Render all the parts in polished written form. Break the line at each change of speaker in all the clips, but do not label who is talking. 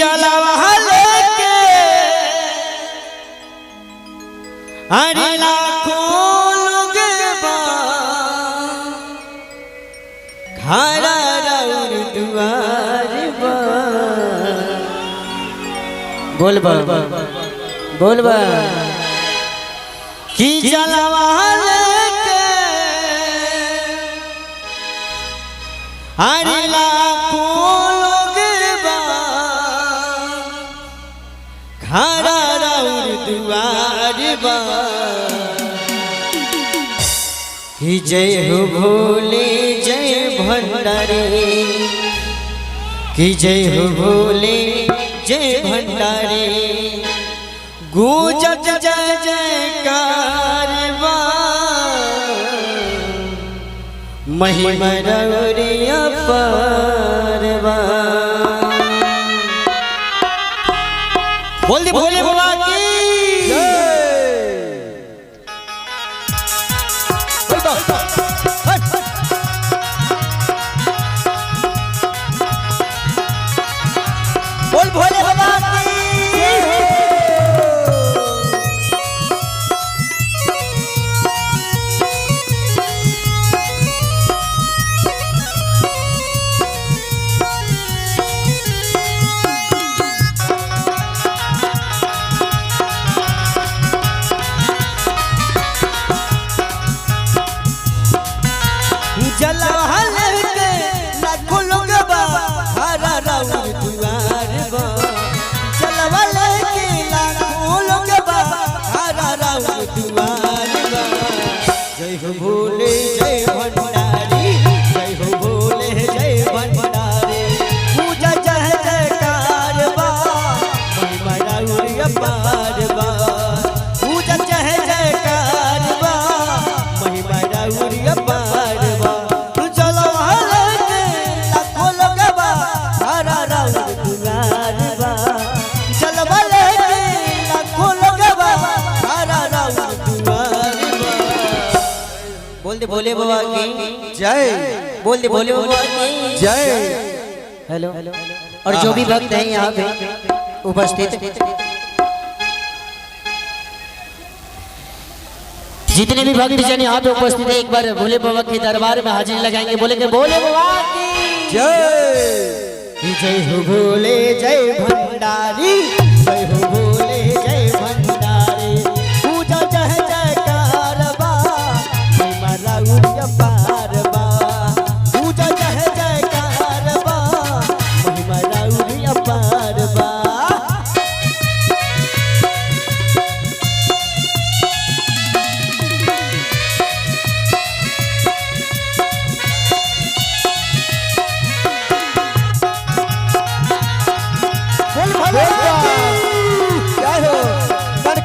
जलवा लेके अरे लाखों लोग खड़ा रउर दुआर बोल बोल कि जलवा लेके अरे लाखों लोग खड़ा रउर दुआर कि जय हो भोले जय भंडारी कि जय हो भोले जय भंडारी गूंजत जय जयकार महिमा रउरिया परवा बोल दे भोले बाबा की बोल भोले बाबा की जलवा लेके लाखों लोग खड़ा रउर दुआर जलवा लेके लाखों लोग खड़ा रउर दुआर जय हो भोले जय भंडारी जय हो भोले जय भंडारी पूजा जय जयकार महिमा रउरिया पार पूजा जय जयकार महिमा रउरिया पार बोल दे भोले बाबा की जय बोल दे भोले बाबा की जय। हेलो और जो भी भक्त हैं यहाँ पे उपस्थित जितने भी भक्त जन यहाँ पे उपस्थित है एक बार भोले बाबा के दरबार में हाजिरी लगाएंगे बोले के भोले बाबा की जय जय हो भोले जय भंडारी जय हो भोले जय भंडारी पूजा जय जयकार महिमा रउरिया पार पूजा जय जयकार महिमा रउरिया पार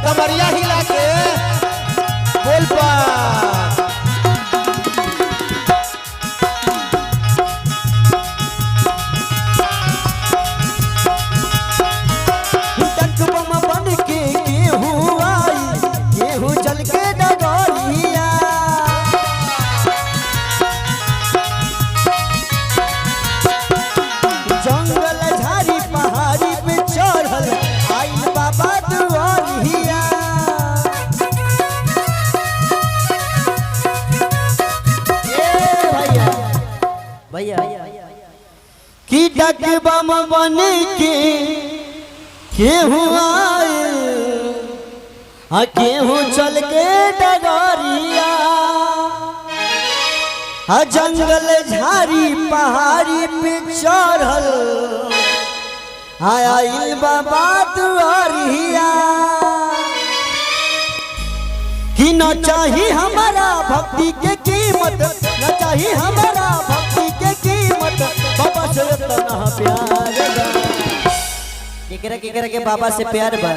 कमरिया हिला के बोल पा बन के गेहूं आई गेहूं जल के डगरिया जंगल झाड़ी पहाड़ी पे चढ़ल आई बाबा दुआरिया भैया की डक बम बन के केहूं आए केहूं चल के डगरिया जंगल झाड़ी पहाड़ी पे चढ़ल आइल बाबा दुआरिया कि न चाही हमारा भक्ति के कीमत न चाही हमारा भक्ति के कीमत बाबा से इतना प्यार केकरा के बाबा से प्यार बा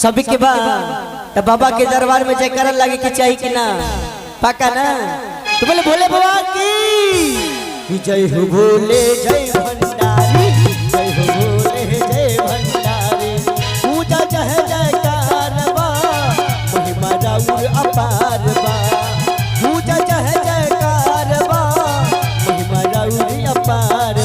सभी के बा तो बाबा के दरबार में जयकारा लगे कि चाहिए कि ना पक्का ना तो बोले भोले बाबा की जय हो भोले जय भंडारी जय हो भोले जय भंडारी पूजा जय जयकार महिमा रउर अपार पूजा जय जयकार महिमा रउर अपार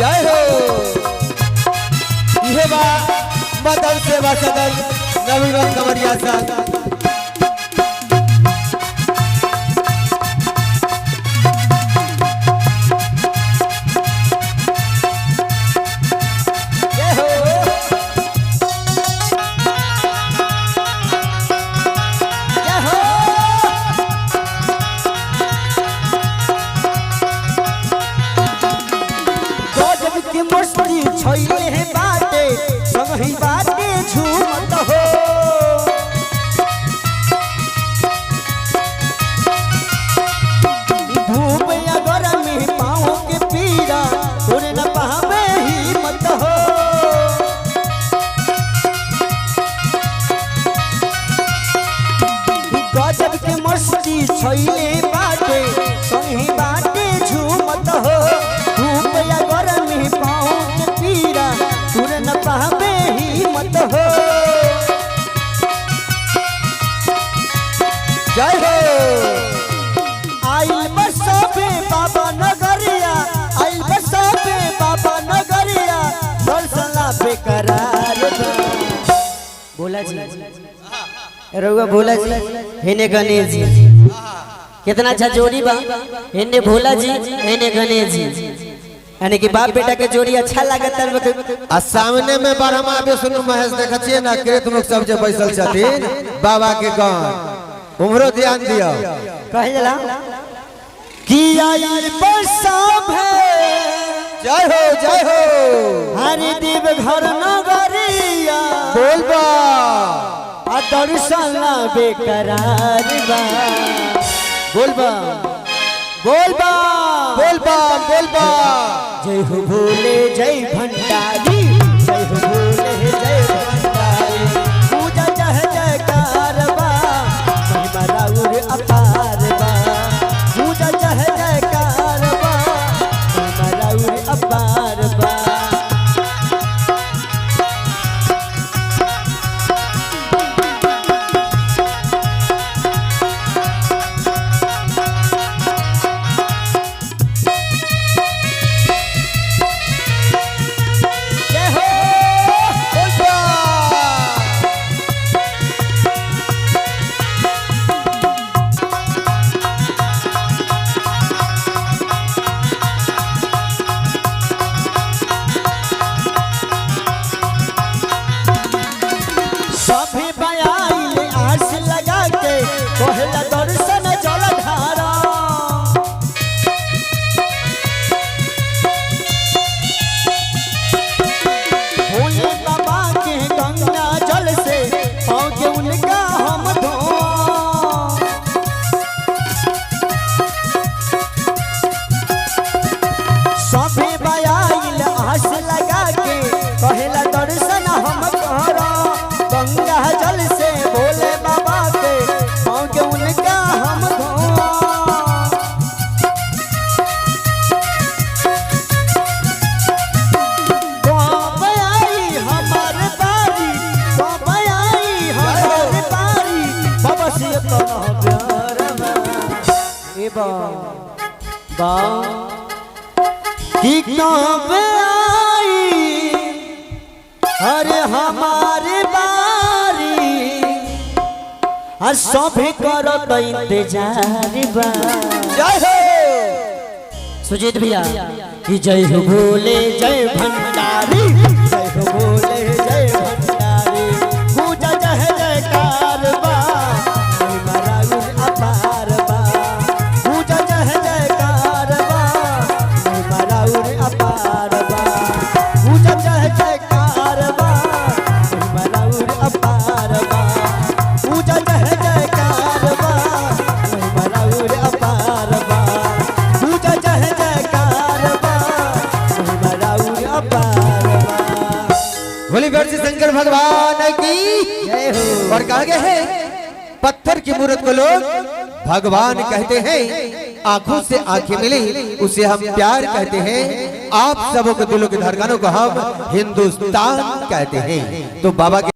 जय हो। ये बा मदन सेवा सदन नवीगंज कमरिया साथ
मस्ती छोइले है बाटे संगही बाटे झूमत हो धूप या गरमी पाँव के पीड़ा तोरे न पावे हिम्मत हो गजब के मस्ती छोइले बाटे संगही बाटे झूमत हो धूप या गरमी पाँव के पीड़ा तोरे न पावे हिम्मत हो
जय हो।
आइल बसबे बाबा नगरिया आइल बसबे बाबा नगरिया दर्शन बेकरार बोला जी रउआ भोला जी हेने गणेश जी कितना अच्छा जोड़ी बा हेने भोला जी हेने गणेश जी यानी कि बाप बेटा के जोड़ी अच्छा लागत
आ सामने में ब्रह्मा विष्णु महेश देखा छिए ना कृत मुख सब जे बैसल छथिन बाबा के गान उमरो ध्यान दियो
कहे जला कि आइल बसबे
जय हो
हरि देव घर नगरिया
बोलबा
आ दर्शन बेकरार बा बोलबा बोलबा
बोलबा बोलबा
जय हो भोले जय भंडारी जय हो भोले जय भंडारी पूजा जय जयकार बा महिमा राउर अपार बा पूजा जय जयकार बा महिमा राउर अपार बा सभी बयाइल आस लगा के कहला दर्शन जलधारा भोले बाबा के गंगा जल से पाँव के उनका हम धो सभी बयाइल आस लगा के कहला दर्शन हम करो गंगा जल से भोले बाबा के पाँव के उनका हम धो कब आई हमार बारी कब आई हमार बारी बाबा से तो प्यार में ए बा कि कब आई अरे हमारे बारी आ सभी करत इंतजार बा
जय हो।
सुजीत भैया कि जय हो भोले जय भंडारी जय हो भोले जय भंडारी पूजा जय जयकार बा महिमा राउर अपार बा पूजा जय जयकार बा महिमा राउर अपार बा पूजा जय जयकार बा महिमा राउर अपार बा पूजा जय जयकार बा महिमा राउर अपार बा पूजा जय जयकार बा महिमा राउर अपार बा
बोली वर्ष शंकर भगवान की
जय हो।
और कहा गया है पत्थर की मूर्त को लोग भगवान कहते हैं आंखों से आंखें मिली उसे हम प्यार कहते हैं आप सबों के दिलों की धड़कनों को हम हिंदुस्तान कहते हैं। तो बाबा के